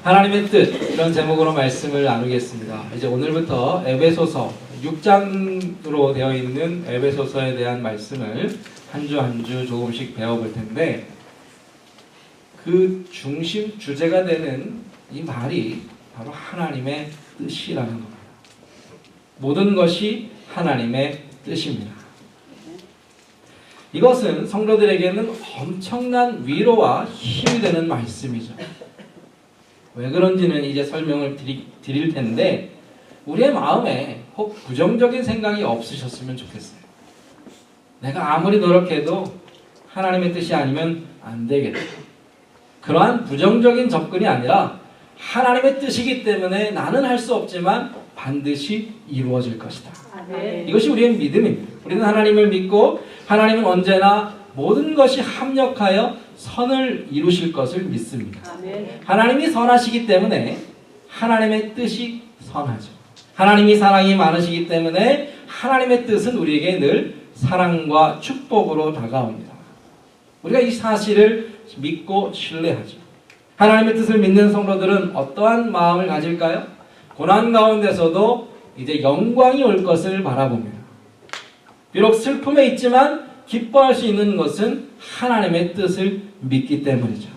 하나님의 뜻, 이런 제목으로 말씀을 나누겠습니다. 이제 오늘부터 에베소서 6장으로 되어 있는 에베소서에 대한 말씀을 한 주 한 주 조금씩 배워볼 텐데, 그 중심 주제가 되는 이 말이 바로 하나님의 뜻이라는 겁니다. 모든 것이 하나님의 뜻입니다. 이것은 성도들에게는 엄청난 위로와 힘이 되는 말씀이죠. 왜 그런지는 이제 설명을 드릴 텐데, 우리의 마음에 혹 부정적인 생각이 없으셨으면 좋겠어요. 내가 아무리 노력해도 하나님의 뜻이 아니면 안 되겠다. 그러한 부정적인 접근이 아니라 하나님의 뜻이기 때문에 나는 할 수 없지만 반드시 이루어질 것이다. 이것이 우리의 믿음입니다. 우리는 하나님을 믿고 하나님은 언제나 모든 것이 합력하여 선을 이루실 것을 믿습니다. 하나님이 선하시기 때문에 하나님의 뜻이 선하죠. 하나님이 사랑이 많으시기 때문에 하나님의 뜻은 우리에게 늘 사랑과 축복으로 다가옵니다. 우리가 이 사실을 믿고 신뢰하죠. 하나님의 뜻을 믿는 성도들은 어떠한 마음을 가질까요? 고난 가운데서도 이제 영광이 올 것을 바라봅니다. 비록 슬픔에 있지만 기뻐할 수 있는 것은 하나님의 뜻을 믿기 때문이죠.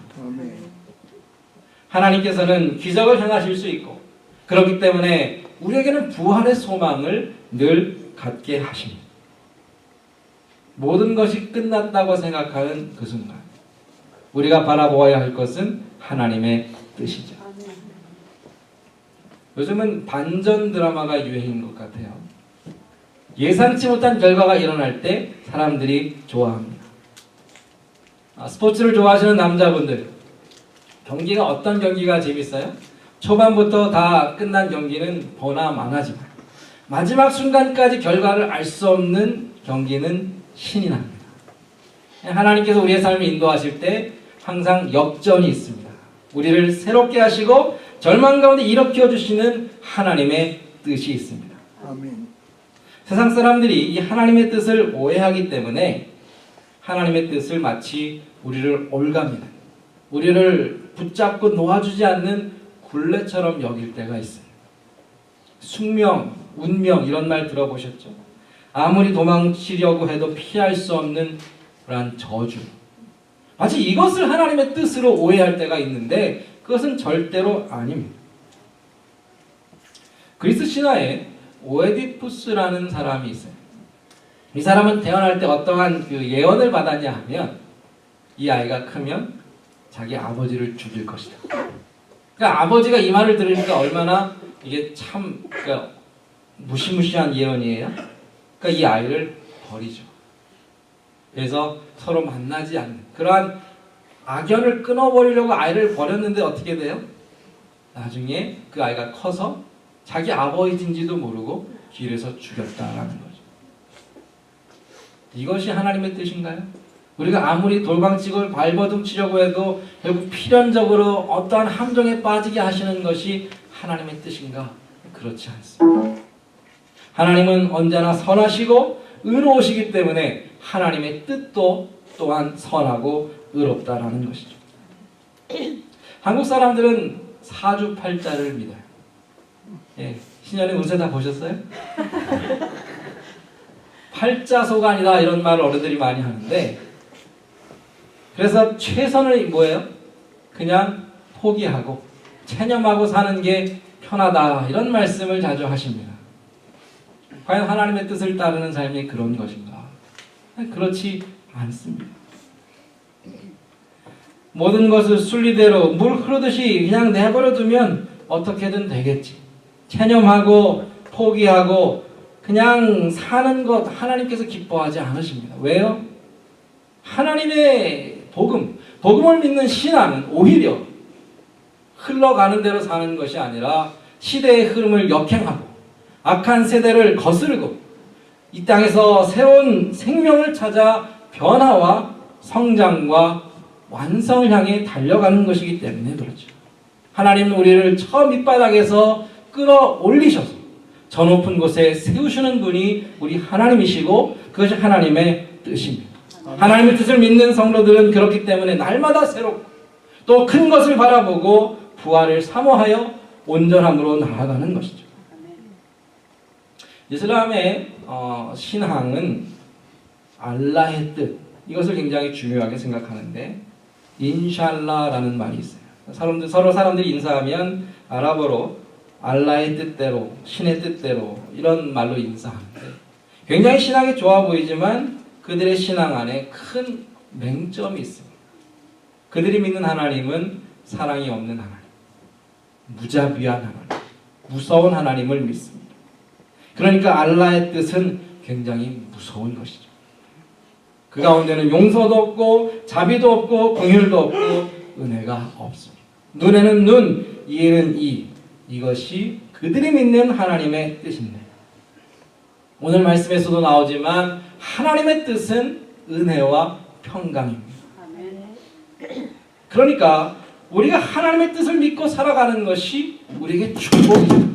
하나님께서는 기적을 행하실 수 있고, 그렇기 때문에 우리에게는 부활의 소망을 늘 갖게 하십니다. 모든 것이 끝났다고 생각하는 그 순간, 우리가 바라보아야 할 것은 하나님의 뜻이죠. 요즘은 반전 드라마가 유행인 것 같아요. 예상치 못한 결과가 일어날 때 사람들이 좋아합니다. 스포츠를 좋아하시는 남자분들, 경기가 어떤 경기가 재밌어요? 초반부터 다 끝난 경기는 보나 마나지만 마지막 순간까지 결과를 알 수 없는 경기는 신이 납니다. 하나님께서 우리의 삶을 인도하실 때 항상 역전이 있습니다. 우리를 새롭게 하시고 절망 가운데 일으켜 주시는 하나님의 뜻이 있습니다. 아멘. 세상 사람들이 이 하나님의 뜻을 오해하기 때문에 하나님의 뜻을 마치 우리를 올갑니다. 우리를 붙잡고 놓아주지 않는 굴레처럼 여길 때가 있어요. 숙명, 운명 이런 말 들어보셨죠? 아무리 도망치려고 해도 피할 수 없는 그런 저주. 마치 이것을 하나님의 뜻으로 오해할 때가 있는데 그것은 절대로 아닙니다. 그리스 신화에 오에디푸스라는 사람이 있어요. 이 사람은 태어날 때 어떠한 그 예언을 받았냐 하면 이 아이가 크면 자기 아버지를 죽일 것이다. 그러니까 아버지가 이 말을 들으니까 얼마나 이게 참 그러니까 무시무시한 예언이에요. 그러니까 이 아이를 버리죠. 그래서 서로 만나지 않는 그러한 악연을 끊어버리려고 아이를 버렸는데 어떻게 돼요? 나중에 그 아이가 커서 자기 아버지인지도 모르고 길에서 죽였다라는 거죠. 이것이 하나님의 뜻인가요? 우리가 아무리 돌방치고 발버둥 치려고 해도 결국 필연적으로 어떠한 함정에 빠지게 하시는 것이 하나님의 뜻인가? 그렇지 않습니다. 하나님은 언제나 선하시고 의로우시기 때문에 하나님의 뜻도 또한 선하고 의롭다라는 것이죠. 한국 사람들은 사주팔자를 믿어요. 예, 신년의 운세 다 보셨어요? 팔자소간이다 이런 말을 어른들이 많이 하는데, 그래서 최선을 뭐예요? 그냥 포기하고 체념하고 사는 게 편하다 이런 말씀을 자주 하십니다. 과연 하나님의 뜻을 따르는 삶이 그런 것인가? 그렇지 않습니다. 모든 것을 순리대로 물 흐르듯이 그냥 내버려 두면 어떻게든 되겠지. 체념하고 포기하고 그냥 사는 것 하나님께서 기뻐하지 않으십니다. 왜요? 하나님의 복음을 믿는 신앙은 오히려 흘러가는 대로 사는 것이 아니라 시대의 흐름을 역행하고 악한 세대를 거스르고 이 땅에서 새로운 생명을 찾아 변화와 성장과 완성을 향해 달려가는 것이기 때문에 그렇죠. 하나님은 우리를 저 밑바닥에서 끌어올리셔서 저 높은 곳에 세우시는 분이 우리 하나님이시고 그것이 하나님의 뜻입니다. 하나님의 뜻을 믿는 성도들은 그렇기 때문에 날마다 새롭고 또 큰 것을 바라보고 부활을 사모하여 온전함으로 나아가는 것이죠. 이슬람의 신앙은 알라의 뜻, 이것을 굉장히 중요하게 생각하는데 인샬라라는 말이 있어요. 서로 사람들이 인사하면 아랍어로 알라의 뜻대로, 신의 뜻대로 이런 말로 인사하는데 굉장히 신앙이 좋아 보이지만 그들의 신앙 안에 큰 맹점이 있습니다. 그들이 믿는 하나님은 사랑이 없는 하나님, 무자비한 하나님, 무서운 하나님을 믿습니다. 그러니까 알라의 뜻은 굉장히 무서운 것이죠. 그 가운데는 용서도 없고 자비도 없고 긍휼도 없고 은혜가 없습니다. 눈에는 눈, 이에는 이, 이것이 그들이 믿는 하나님의 뜻인데 오늘 말씀에서도 나오지만 하나님의 뜻은 은혜와 평강입니다. 그러니까 우리가 하나님의 뜻을 믿고 살아가는 것이 우리에게 축복입니다.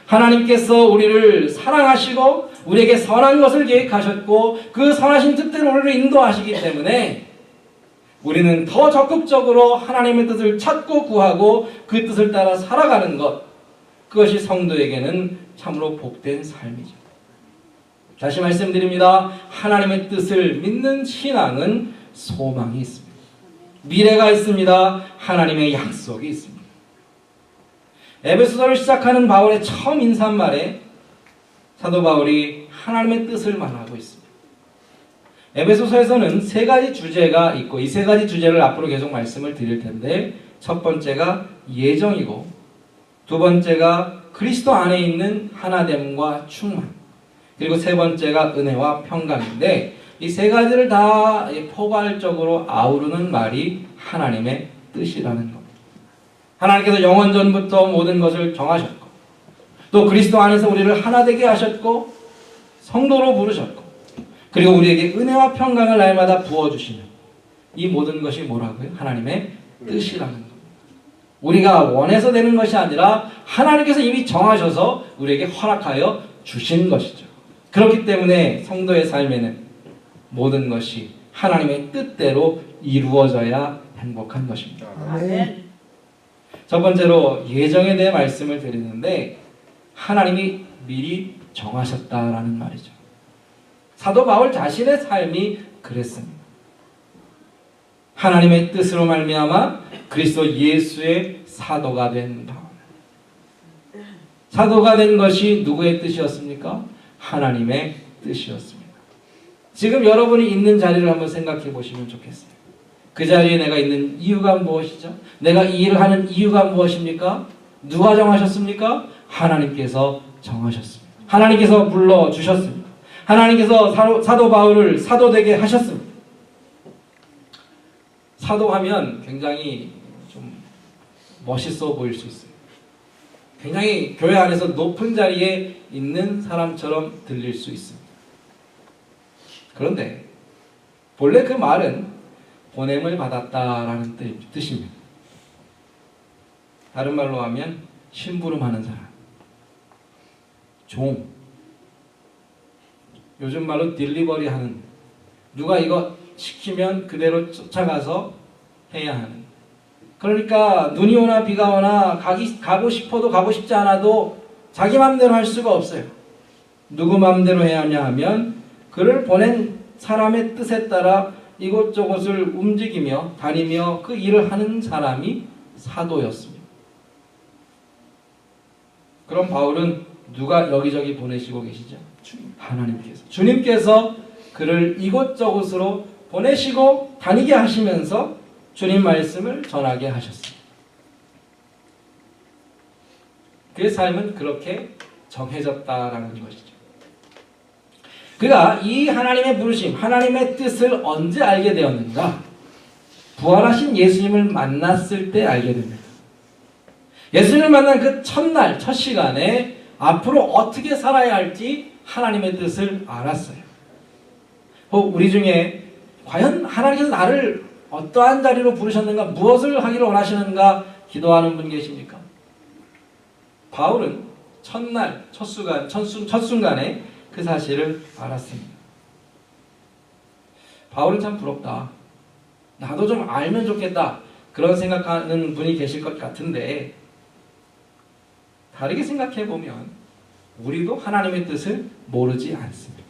하나님께서 우리를 사랑하시고 우리에게 선한 것을 계획하셨고 그 선하신 뜻대로 우리를 인도하시기 때문에 우리는 더 적극적으로 하나님의 뜻을 찾고 구하고 그 뜻을 따라 살아가는 것, 그것이 성도에게는 참으로 복된 삶이죠. 다시 말씀드립니다. 하나님의 뜻을 믿는 신앙은 소망이 있습니다. 미래가 있습니다. 하나님의 약속이 있습니다. 에베소서를 시작하는 바울의 처음 인사말에 사도 바울이 하나님의 뜻을 말하고 있습니다. 에베소서에서는 세 가지 주제가 있고 이 세 가지 주제를 앞으로 계속 말씀을 드릴 텐데 첫 번째가 예정이고 두 번째가 그리스도 안에 있는 하나됨과 충만, 그리고 세 번째가 은혜와 평강인데 이 세 가지를 다 포괄적으로 아우르는 말이 하나님의 뜻이라는 겁니다. 하나님께서 영원 전부터 모든 것을 정하셨고 또 그리스도 안에서 우리를 하나 되게 하셨고 성도로 부르셨고 그리고 우리에게 은혜와 평강을 날마다 부어주시는 이 모든 것이 뭐라고요? 하나님의 뜻이라는 겁니다. 우리가 원해서 되는 것이 아니라 하나님께서 이미 정하셔서 우리에게 허락하여 주신 것이죠. 그렇기 때문에 성도의 삶에는 모든 것이 하나님의 뜻대로 이루어져야 행복한 것입니다. 아멘. 첫 번째로 예정에 대해 말씀을 드리는데 하나님이 미리 정하셨다라는 말이죠. 사도 바울 자신의 삶이 그랬습니다. 하나님의 뜻으로 말미암아 그리스도 예수의 사도가 된 바울. 사도가 된 것이 누구의 뜻이었습니까? 하나님의 뜻이었습니다. 지금 여러분이 있는 자리를 한번 생각해 보시면 좋겠어요. 그 자리에 내가 있는 이유가 무엇이죠? 내가 이 일을 하는 이유가 무엇입니까? 누가 정하셨습니까? 하나님께서 정하셨습니다. 하나님께서 불러주셨습니다. 하나님께서 사도 바울을 사도되게 하셨습니다. 사도하면 굉장히 좀 멋있어 보일 수 있어요. 굉장히 교회 안에서 높은 자리에 있는 사람처럼 들릴 수 있습니다. 그런데 본래 그 말은 보냄을 받았다라는 뜻입니다. 다른 말로 하면 심부름하는 사람, 종, 요즘 말로 딜리버리 하는, 누가 이거 시키면 그대로 쫓아가서 해야 하는. 그러니까 눈이 오나 비가 오나 가고 싶어도 가고 싶지 않아도 자기 마음대로 할 수가 없어요. 누구 마음대로 해야 하냐 하면 그를 보낸 사람의 뜻에 따라 이곳저곳을 움직이며 다니며 그 일을 하는 사람이 사도였습니다. 그럼 바울은 누가 여기저기 보내시고 계시죠? 하나님께서. 주님께서 그를 이곳저곳으로 보내시고 다니게 하시면서 주님 말씀을 전하게 하셨습니다. 그의 삶은 그렇게 정해졌다라는 것이죠. 그가 이 하나님의 부르심, 하나님의 뜻을 언제 알게 되었는가? 부활하신 예수님을 만났을 때 알게 됩니다. 예수님을 만난 그 첫날, 첫 시간에 앞으로 어떻게 살아야 할지 하나님의 뜻을 알았어요. 우리 중에 과연 하나님께서 나를 어떠한 자리로 부르셨는가, 무엇을 하기를 원하시는가 기도하는 분 계십니까? 바울은 첫날, 첫 순간에 그 사실을 알았습니다. 바울은 참 부럽다. 나도 좀 알면 좋겠다. 그런 생각하는 분이 계실 것 같은데 다르게 생각해 보면 우리도 하나님의 뜻을 모르지 않습니다.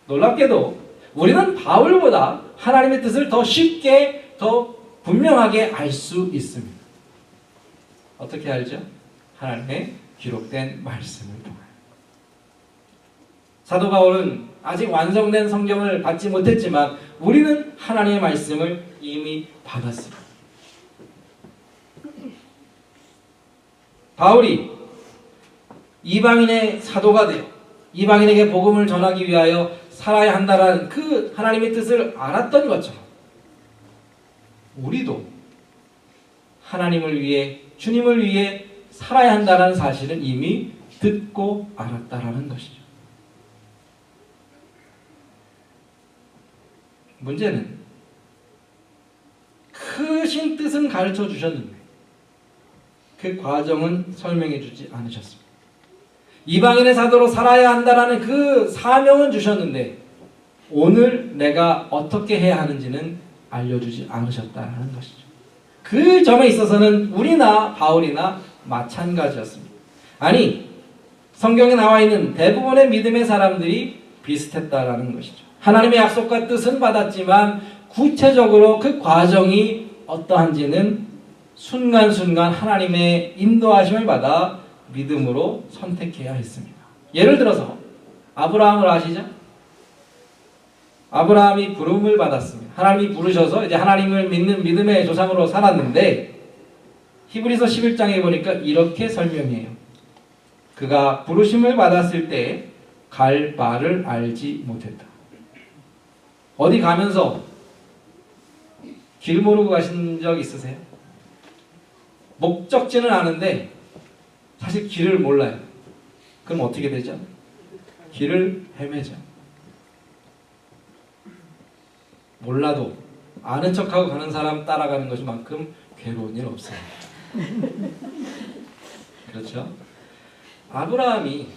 놀랍게도 우리는 바울보다 하나님의 뜻을 더 쉽게, 더 분명하게 알 수 있습니다. 어떻게 알죠? 하나님의 기록된 말씀을 통하여. 사도 바울은 아직 완성된 성경을 받지 못했지만 우리는 하나님의 말씀을 이미 받았습니다. 바울이 이방인의 사도가 되어 이방인에게 복음을 전하기 위하여 살아야 한다는 그 하나님의 뜻을 알았던 것처럼 우리도 하나님을 위해, 주님을 위해 살아야 한다는 사실은 이미 듣고 알았다라는 것이죠. 문제는 크신 뜻은 가르쳐 주셨는데 그 과정은 설명해 주지 않으셨습니다. 이방인의 사도로 살아야 한다라는 그 사명은 주셨는데 오늘 내가 어떻게 해야 하는지는 알려주지 않으셨다는 것이죠. 그 점에 있어서는 우리나 바울이나 마찬가지였습니다. 아니, 성경에 나와 있는 대부분의 믿음의 사람들이 비슷했다라는 것이죠. 하나님의 약속과 뜻은 받았지만 구체적으로 그 과정이 어떠한지는 순간순간 하나님의 인도하심을 받아 믿음으로 선택해야 했습니다. 예를 들어서 아브라함을 아시죠? 아브라함이 부름을 받았습니다. 하나님이 부르셔서 이제 하나님을 믿는 믿음의 조상으로 살았는데 히브리서 11장에 보니까 이렇게 설명해요. 그가 부르심을 받았을 때 갈 바를 알지 못했다. 어디 가면서 길 모르고 가신 적 있으세요? 목적지는 아는데 사실 길을 몰라요. 그럼 어떻게 되죠? 길을 헤매죠. 몰라도 아는 척하고 가는 사람 따라가는 것만큼 괴로운 일 없어요. 그렇죠? 아브라함이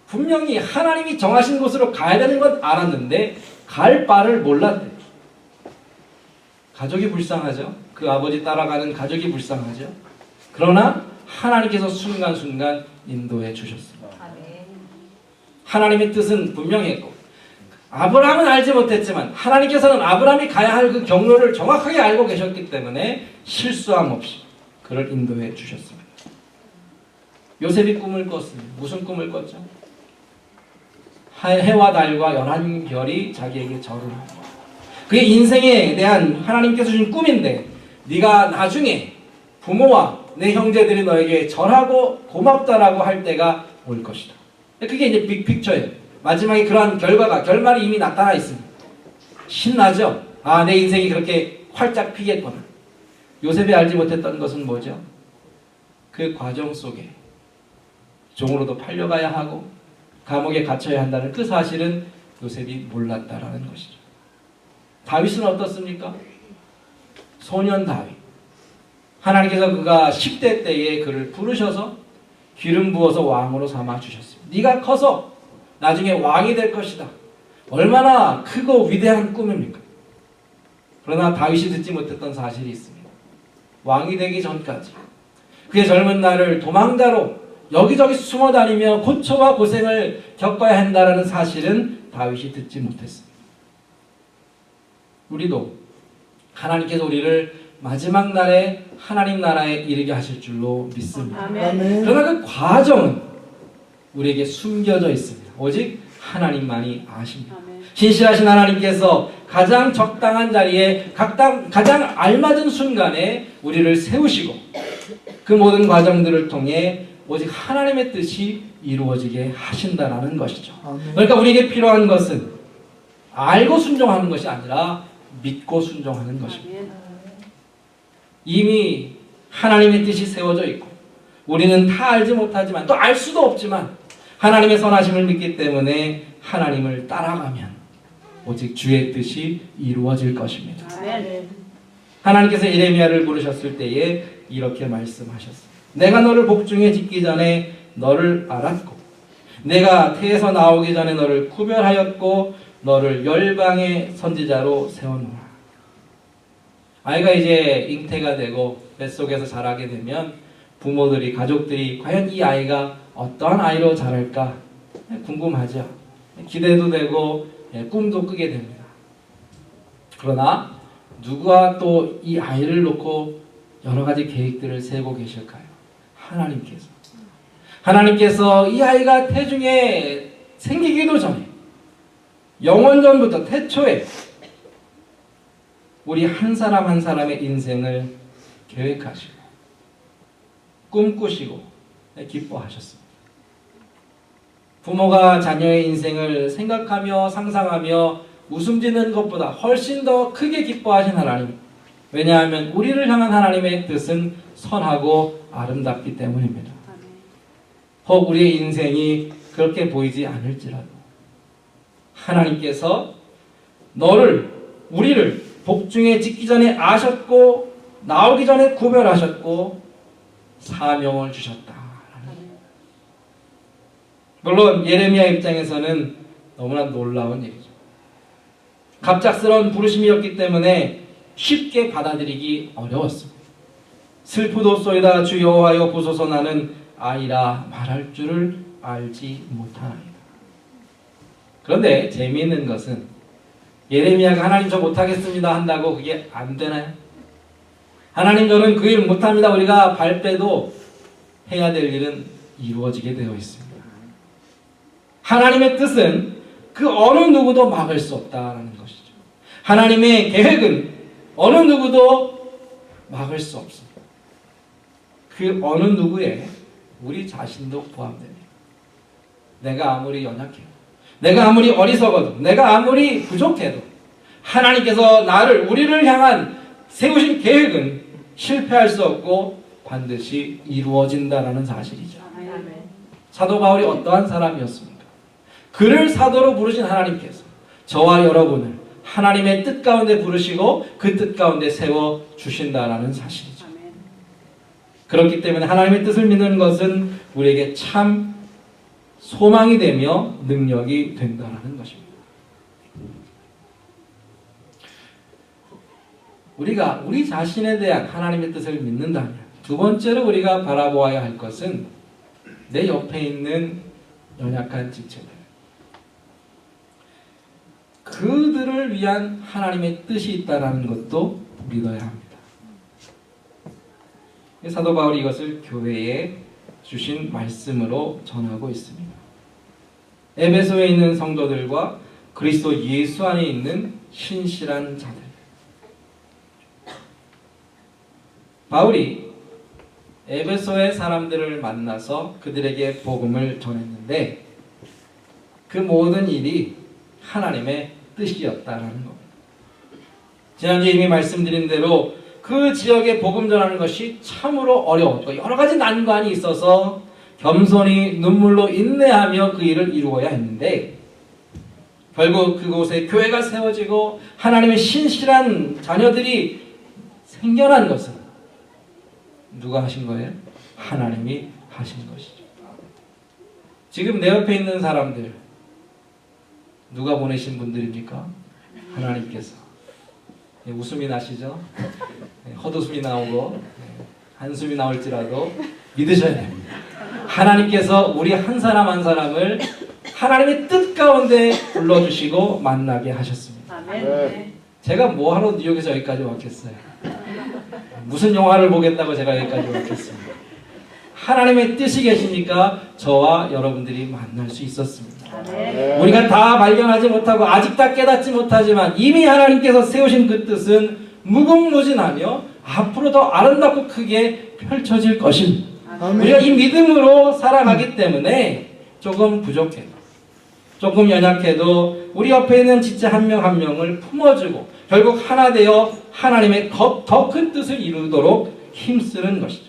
분명히 하나님이 정하신 곳으로 가야 되는 건 알았는데 갈 바를 몰랐대. 가족이 불쌍하죠. 그 아버지 따라가는 가족이 불쌍하죠. 그러나 하나님께서 순간순간 인도해 주셨습니다. 하나님의 뜻은 분명했고 아브라함은 알지 못했지만 하나님께서는 아브라함이 가야 할 그 경로를 정확하게 알고 계셨기 때문에 실수함 없이 그를 인도해 주셨습니다. 요셉이 꿈을 꿨습니다. 무슨 꿈을 꿨죠? 해와 달과 11별이 자기에게 절을 합니다. 그게 인생에 대한 하나님께서 주신 꿈인데 네가 나중에 부모와 내 형제들이 너에게 절하고 고맙다라고 할 때가 올 것이다. 그게 이제 빅픽처예요. 마지막에 그러한 결말이 이미 나타나 있습니다. 신나죠? 아, 내 인생이 그렇게 활짝 피겠구나. 요셉이 알지 못했던 것은 뭐죠? 그 과정 속에 종으로도 팔려가야 하고 감옥에 갇혀야 한다는 그 사실은 요셉이 몰랐다라는 것이죠. 다윗은 어떻습니까? 소년 다윗. 하나님께서 그가 10대 때에 그를 부르셔서 기름 부어서 왕으로 삼아 주셨습니다. 네가 커서 나중에 왕이 될 것이다. 얼마나 크고 위대한 꿈입니까? 그러나 다윗이 듣지 못했던 사실이 있습니다. 왕이 되기 전까지 그의 젊은 날을 도망자로 여기저기 숨어 다니며 고초와 고생을 겪어야 한다는 사실은 다윗이 듣지 못했습니다. 우리도 하나님께서 우리를 마지막 날에 하나님 나라에 이르게 하실 줄로 믿습니다. 아멘. 그러나 그 과정은 우리에게 숨겨져 있습니다. 오직 하나님만이 아십니다. 아멘. 신실하신 하나님께서 가장 적당한 자리에 가장 알맞은 순간에 우리를 세우시고 그 모든 과정들을 통해 오직 하나님의 뜻이 이루어지게 하신다라는 것이죠. 아멘. 그러니까 우리에게 필요한 것은 알고 순종하는 것이 아니라 믿고 순종하는 것입니다. 아멘. 이미 하나님의 뜻이 세워져 있고 우리는 다 알지 못하지만 또 알 수도 없지만 하나님의 선하심을 믿기 때문에 하나님을 따라가면 오직 주의 뜻이 이루어질 것입니다. 아멘. 하나님께서 예레미야를 부르셨을 때에 이렇게 말씀하셨습니다. 내가 너를 복중에 짓기 전에 너를 알았고 내가 태에서 나오기 전에 너를 구별하였고 너를 열방의 선지자로 세워놓아. 아이가 이제 잉태가 되고 뱃속에서 자라게 되면 부모들이, 가족들이 과연 이 아이가 어떠한 아이로 자랄까 궁금하죠. 기대도 되고 꿈도 꾸게 됩니다. 그러나 누가 또 이 아이를 놓고 여러 가지 계획들을 세우고 계실까요? 하나님께서. 하나님께서 이 아이가 태중에 생기기도 전에, 영원전부터 태초에 우리 한 사람 한 사람의 인생을 계획하시고 꿈꾸시고 기뻐하셨습니다. 부모가 자녀의 인생을 생각하며 상상하며 웃음짓는 것보다 훨씬 더 크게 기뻐하신 하나님. 왜냐하면 우리를 향한 하나님의 뜻은 선하고 아름답기 때문입니다. 혹 우리의 인생이 그렇게 보이지 않을지라도 하나님께서 우리를 복중에 짓기 전에 아셨고 나오기 전에 구별하셨고 사명을 주셨다. 물론 예레미야 입장에서는 너무나 놀라운 일이죠. 갑작스러운 부르심이었기 때문에 쉽게 받아들이기 어려웠습니다. 슬프도소이다 주 여호와여 보소서 나는 아이라 말할 줄을 알지 못하나이다. 그런데 재미있는 것은 예레미야가 하나님 저 못하겠습니다 한다고 그게 안 되나요? 하나님 저는 그 일 못합니다. 우리가 발빼도 해야 될 일은 이루어지게 되어 있습니다. 하나님의 뜻은 그 어느 누구도 막을 수 없다는 것이죠. 하나님의 계획은 어느 누구도 막을 수 없습니다. 그 어느 누구에 우리 자신도 포함됩니다. 내가 아무리 연약해도, 내가 아무리 어리석어도, 내가 아무리 부족해도 하나님께서 우리를 향한 세우신 계획은 실패할 수 없고 반드시 이루어진다라는 사실이죠. 사도 바울이 어떠한 사람이었습니까? 그를 사도로 부르신 하나님께서 저와 여러분을 하나님의 뜻 가운데 부르시고 그 뜻 가운데 세워 주신다라는 사실이죠. 그렇기 때문에 하나님의 뜻을 믿는 것은 우리에게 참 소망이 되며 능력이 된다라는 것입니다. 우리가 우리 자신에 대한 하나님의 뜻을 믿는다면 두 번째로 우리가 바라보아야 할 것은 내 옆에 있는 연약한 지체들, 그들을 위한 하나님의 뜻이 있다는 것도 믿어야 합니다. 사도 바울이 이것을 교회에 주신 말씀으로 전하고 있습니다. 에베소에 있는 성도들과 그리스도 예수 안에 있는 신실한 자들. 바울이 에베소의 사람들을 만나서 그들에게 복음을 전했는데 그 모든 일이 하나님의 뜻이었다라는 겁니다. 지난주에 이미 말씀드린 대로 그 지역에 복음 전하는 것이 참으로 어려웠고 여러 가지 난관이 있어서 겸손히 눈물로 인내하며 그 일을 이루어야 했는데 결국 그곳에 교회가 세워지고 하나님의 신실한 자녀들이 생겨난 것은 누가 하신 거예요? 하나님이 하신 것이죠. 지금 내 옆에 있는 사람들 누가 보내신 분들입니까? 하나님께서. 웃음이 나시죠? 헛웃음이 나오고 한숨이 나올지라도 믿으셔야 됩니다. 하나님께서 우리 한 사람 한 사람을 하나님의 뜻 가운데 불러주시고 만나게 하셨습니다. 아멘. 제가 뭐하러 뉴욕에서 여기까지 왔겠어요? 무슨 영화를 보겠다고 제가 여기까지 왔겠습니다. 하나님의 뜻이 계시니까 저와 여러분들이 만날 수 있었습니다. 우리가 다 발견하지 못하고 아직 다 깨닫지 못하지만 이미 하나님께서 세우신 그 뜻은 무궁무진하며 앞으로 더 아름답고 크게 펼쳐질 것입니다. 우리가 이 믿음으로 살아가기 때문에 조금 부족해도 조금 연약해도 우리 옆에 있는 지체 한 명 한 명을 품어주고 결국 하나 되어 하나님의 더 큰 뜻을 이루도록 힘쓰는 것이죠.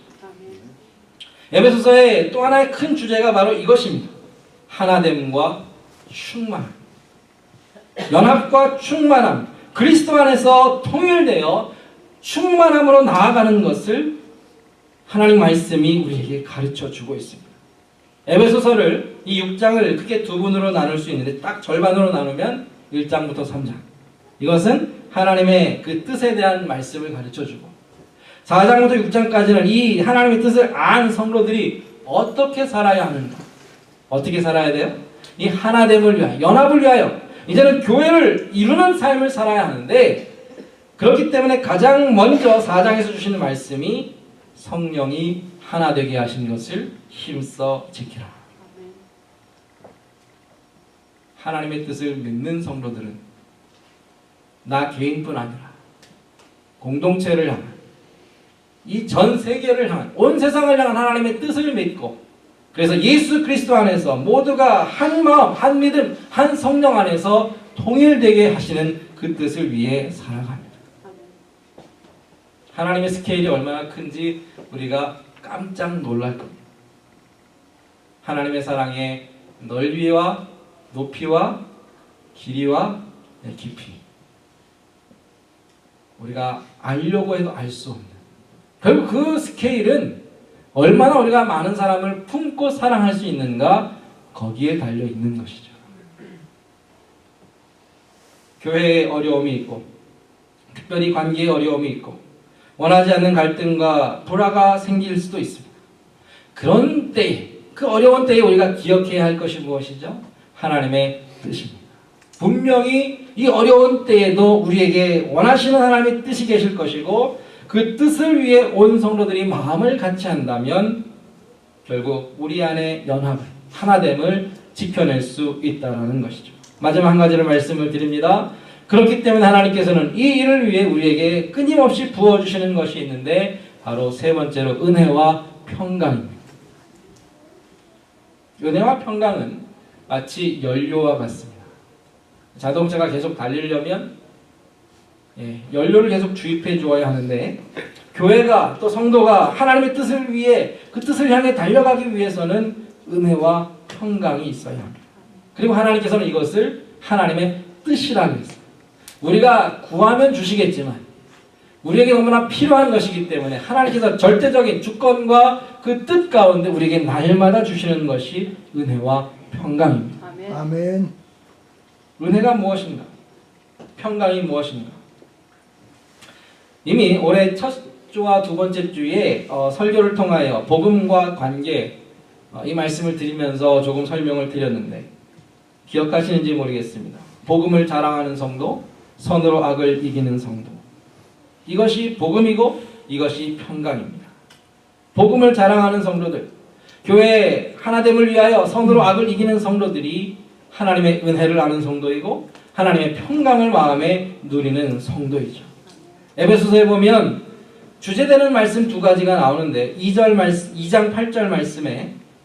에베소서의 또 하나의 큰 주제가 바로 이것입니다. 하나됨과 충만, 연합과 충만함, 그리스도 안에서 통일되어 충만함으로 나아가는 것을 하나님 말씀이 우리에게 가르쳐주고 있습니다. 에베소서를 이 6장을 크게 두 분으로 나눌 수 있는데 딱 절반으로 나누면 1장부터 3장, 이것은 하나님의 그 뜻에 대한 말씀을 가르쳐주고 4장부터 6장까지는 이 하나님의 뜻을 안 성도들이 어떻게 살아야 하는가, 어떻게 살아야 돼요? 이 하나됨을 위하여, 연합을 위하여 이제는 교회를 이루는 삶을 살아야 하는데, 그렇기 때문에 가장 먼저 4장에서 주시는 말씀이 성령이 하나 되게 하신 것을 힘써 지키라. 하나님의 뜻을 믿는 성도들은 나 개인뿐 아니라 공동체를 향한, 이 전 세계를 향한, 온 세상을 향한 하나님의 뜻을 믿고, 그래서 예수 그리스도 안에서 모두가 한 마음, 한 믿음, 한 성령 안에서 통일되게 하시는 그 뜻을 위해 살아갑니다. 하나님의 스케일이 얼마나 큰지 우리가 깜짝 놀랄 겁니다. 하나님의 사랑의 넓이와 높이와 길이와 깊이, 우리가 알려고 해도 알 수 없는, 결국 그 스케일은 얼마나 우리가 많은 사람을 품고 사랑할 수 있는가, 거기에 달려 있는 것이죠. 교회에 어려움이 있고, 특별히 관계에 어려움이 있고, 원하지 않는 갈등과 불화가 생길 수도 있습니다. 그런 때에, 그 어려운 때에 우리가 기억해야 할 것이 무엇이죠? 하나님의 뜻입니다. 분명히 이 어려운 때에도 우리에게 원하시는 하나님의 뜻이 계실 것이고, 그 뜻을 위해 온 성도들이 마음을 같이 한다면 결국 우리 안에 연합을, 하나됨을 지켜낼 수 있다는 것이죠. 마지막 한 가지를 말씀을 드립니다. 그렇기 때문에 하나님께서는 이 일을 위해 우리에게 끊임없이 부어주시는 것이 있는데, 바로 세 번째로 은혜와 평강입니다. 은혜와 평강은 마치 연료와 같습니다. 자동차가 계속 달리려면 연료를 계속 주입해 주어야 하는데, 교회가 또 성도가 하나님의 뜻을 위해, 그 뜻을 향해 달려가기 위해서는 은혜와 평강이 있어야 합니다. 그리고 하나님께서는 이것을 하나님의 뜻이라고 했어요. 우리가 구하면 주시겠지만 우리에게 너무나 필요한 것이기 때문에 하나님께서 절대적인 주권과 그 뜻 가운데 우리에게 날마다 주시는 것이 은혜와 평강입니다. 아멘. 은혜가 무엇인가? 평강이 무엇인가? 이미 올해 첫 주와 두 번째 주에 설교를 통하여 복음과 관계, 이 말씀을 드리면서 조금 설명을 드렸는데 기억하시는지 모르겠습니다. 복음을 자랑하는 성도, 선으로 악을 이기는 성도. 이것이 복음이고 이것이 평강입니다. 복음을 자랑하는 성도들, 교회의 하나됨을 위하여 선으로 악을 이기는 성도들이 하나님의 은혜를 아는 성도이고 하나님의 평강을 마음에 누리는 성도이죠. 에베소서에 보면 주제되는 말씀 두 가지가 나오는데 2장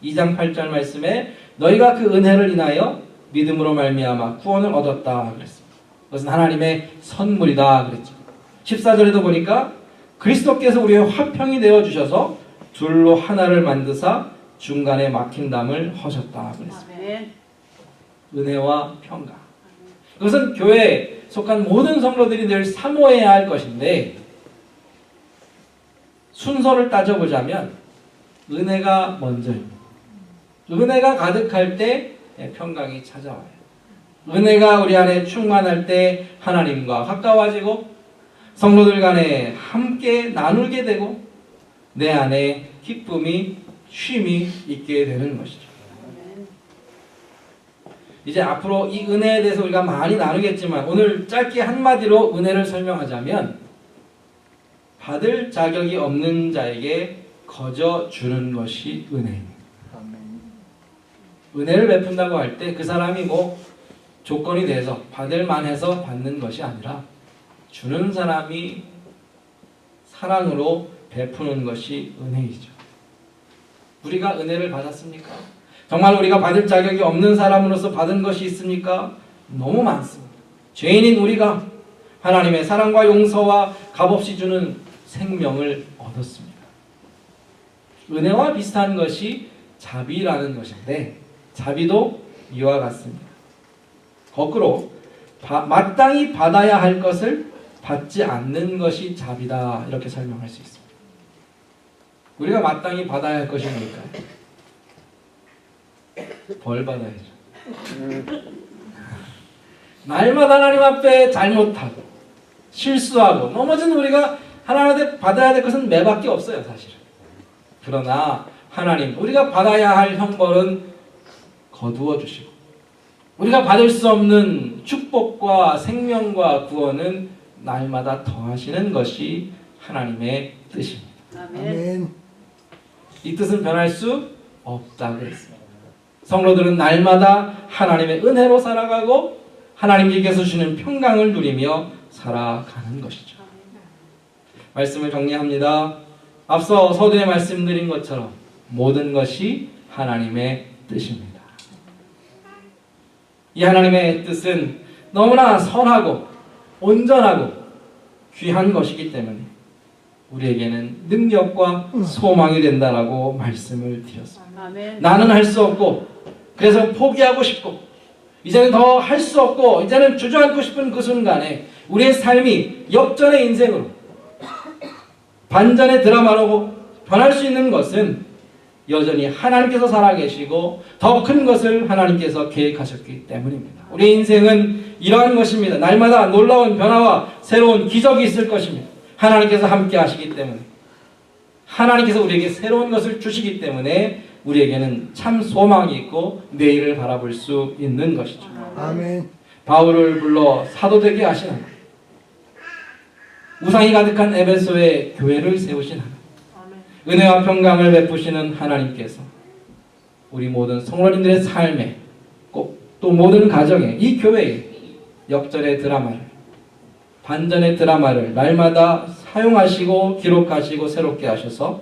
8절 말씀에 너희가 그 은혜를 인하여 믿음으로 말미암아 구원을 얻었다 그랬습니다. 그것은 하나님의 선물이다 그랬죠. 14절에도 보니까 그리스도께서 우리의 화평이 되어주셔서 둘로 하나를 만드사 중간에 막힌 담을 허셨다 그랬습니다. 은혜와 평강. 그것은 교회에 속한 모든 성도들이 늘 사모해야 할 것인데, 순서를 따져보자면 은혜가 먼저입니다. 은혜가 가득할 때 평강이 찾아와요. 은혜가 우리 안에 충만할 때 하나님과 가까워지고 성도들 간에 함께 나누게 되고 내 안에 기쁨이, 쉼이 있게 되는 것이죠. 이제 앞으로 이 은혜에 대해서 우리가 많이 나누겠지만 오늘 짧게 한마디로 은혜를 설명하자면 받을 자격이 없는 자에게 거저 주는 것이 은혜입니다. 은혜를 베푼다고 할 때 그 사람이 뭐 조건이 돼서 받을 만해서 받는 것이 아니라 주는 사람이 사랑으로 베푸는 것이 은혜이죠. 우리가 은혜를 받았습니까? 정말 우리가 받을 자격이 없는 사람으로서 받은 것이 있습니까? 너무 많습니다. 죄인인 우리가 하나님의 사랑과 용서와 값없이 주는 생명을 얻었습니다. 은혜와 비슷한 것이 자비라는 것인데, 자비도 이와 같습니다. 거꾸로 마땅히 받아야 할 것을 받지 않는 것이 자비다, 이렇게 설명할 수 있습니다. 우리가 마땅히 받아야 할 것이 뭘까요? 벌 받아야죠. 날마다 하나님 앞에 잘못하고 실수하고 넘어진 우리가 하나님한테 받아야 될 것은 매밖에 없어요, 사실은. 그러나 하나님, 우리가 받아야 할 형벌은 거두어 주시고 우리가 받을 수 없는 축복과 생명과 구원은 날마다 더하시는 것이 하나님의 뜻입니다. 아멘. 이 뜻은 변할 수 없다고 했습니다. 성도들은 날마다 하나님의 은혜로 살아가고 하나님께서 주시는 평강을 누리며 살아가는 것이죠. 말씀을 정리합니다. 앞서 서두에 말씀드린 것처럼 모든 것이 하나님의 뜻입니다. 이 하나님의 뜻은 너무나 선하고 온전하고 귀한 것이기 때문에 우리에게는 능력과 소망이 된다라고 말씀을 드렸습니다. 아멘. 나는 할 수 없고 그래서 포기하고 싶고 이제는 더 할 수 없고 이제는 주저앉고 싶은 그 순간에 우리의 삶이 역전의 인생으로 반전의 드라마로 변할 수 있는 것은 여전히 하나님께서 살아계시고 더 큰 것을 하나님께서 계획하셨기 때문입니다. 우리의 인생은 이러한 것입니다. 날마다 놀라운 변화와 새로운 기적이 있을 것입니다. 하나님께서 함께 하시기 때문에 하나님께서 우리에게 새로운 것을 주시기 때문에 우리에게는 참 소망이 있고 내일을 바라볼 수 있는 것이죠. 아멘. 바울을 불러 사도되게 하시는 우상이 가득한 에베소에 교회를 세우신 하나님, 은혜와 평강을 베푸시는 하나님께서 우리 모든 성도님들의 삶에 꼭 또 모든 가정에 이 교회에 역전의 드라마를 반전의 드라마를 날마다 사용하시고 기록하시고 새롭게 하셔서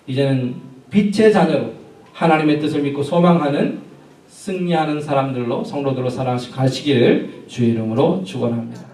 이제는 빛의 자녀로 하나님의 뜻을 믿고 소망하는 승리하는 사람들로 성도들로 살아가시기를 주의 이름으로 축원합니다.